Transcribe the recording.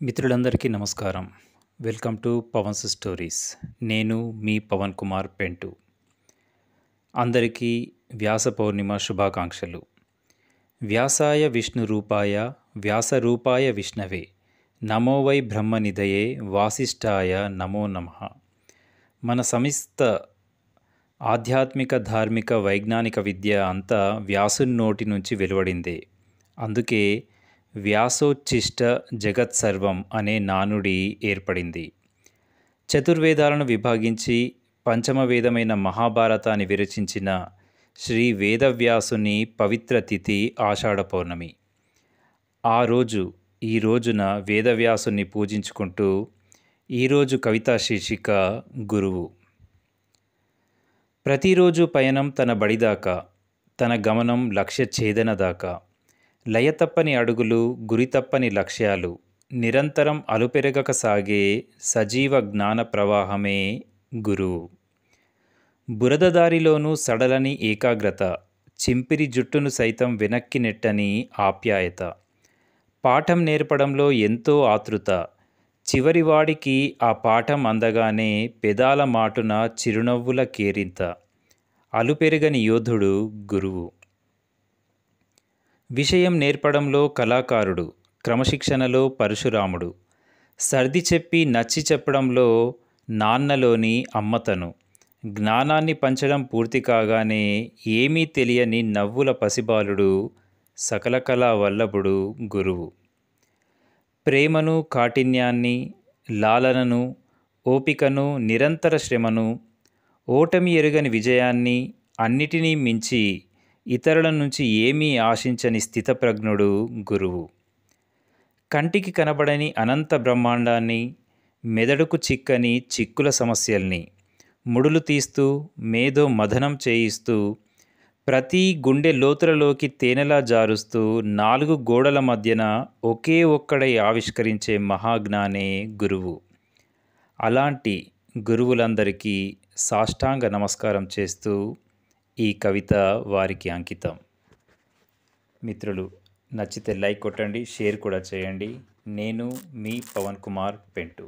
మిత్రులందరికీ నమస్కారం. Welcome to Pavan's stories. నేను మీ పవన్ కుమార్ పెంటు. అందరికీ వ్యాస పౌర్ణిమ శుభాకాంక్షలు. వ్యాసాయ విష్ణు రూపాయ వ్యాసరూపాయ విష్ణవే నమో వై బ్రహ్మనిధయే వాసిష్ఠాయ నమో నమః. మన సమస్త ఆధ్యాత్మిక, ధార్మిక, వైజ్ఞానిక విద్య అంతా వ్యాసుని నోటి నుంచి వెలువడిందే. అందుకే వ్యాసోచ్ఛిష్ట జగత్సర్వం అనే నానుడి ఏర్పడింది. చతుర్వేదాలను విభాగించి పంచమ వేదమైన మహాభారతాన్ని విరచించిన శ్రీ వేదవ్యాసుని పవిత్ర తిథి ఆషాఢ పౌర్ణమి. ఈ రోజున వేదవ్యాసుని పూజించుకుంటూ ఈరోజు కవితా శీర్షిక గురువు. ప్రతిరోజు పయనం తన బడిదాకా, తన గమనం లక్ష్య ఛేదన దాకా. లయతప్పని అడుగులు, గురితప్పని లక్ష్యాలు, నిరంతరం అలుపెరగక సాగే సజీవ జ్ఞాన ప్రవాహమే గురువు. బురదదారిలోనూ సడలని ఏకాగ్రత, చింపిరి జుట్టును సైతం వెనక్కి నెట్టని ఆప్యాయత, పాఠం నేర్పడంలో ఎంతో ఆతృత, చివరివాడికి ఆ పాఠం అందగానే పెదాల మాటున చిరునవ్వుల కేరింత. అలుపెరగని యోధుడు గురువు. విషయం నేర్పడంలో కళాకారుడు, క్రమశిక్షణలో పరశురాముడు, సర్ది చెప్పి నచ్చి చెప్పడంలో నాన్నలోని అమ్మతను, జ్ఞానాన్ని పంచడం పూర్తి కాగానే ఏమీ తెలియని నవ్వుల పసిబాలుడు, సకల కళా వల్లభుడు గురువు. ప్రేమను, కాఠిన్యాన్ని, లాలనను, ఓపికను, నిరంతర శ్రమను, ఓటమి ఎరుగని విజయాన్ని, అన్నిటినీ మించి ఇతరుల నుంచి ఏమీ ఆశించని స్థితప్రజ్ఞుడు గురువు. కంటికి కనబడని అనంత బ్రహ్మాండాన్ని, మెదడుకు చిక్కని చిక్కుల సమస్యల్ని ముడులు తీస్తూ, మేధో మథనం చేయిస్తూ, ప్రతి గుండె లోతులలోకి తేనెలా జారుస్తూ, నాలుగు గోడల మధ్యన ఒకే ఒక్కడై ఆవిష్కరించే మహాజ్ఞానే గురువు. అలాంటి గురువులందరికీ సాష్టాంగ నమస్కారం చేస్తూ ఈ కవిత వారికి అంకితం. మిత్రులు, నచ్చితే లైక్ కొట్టండి, షేర్ కూడా చేయండి. నేను మీ పవన్ కుమార్ పెంటు.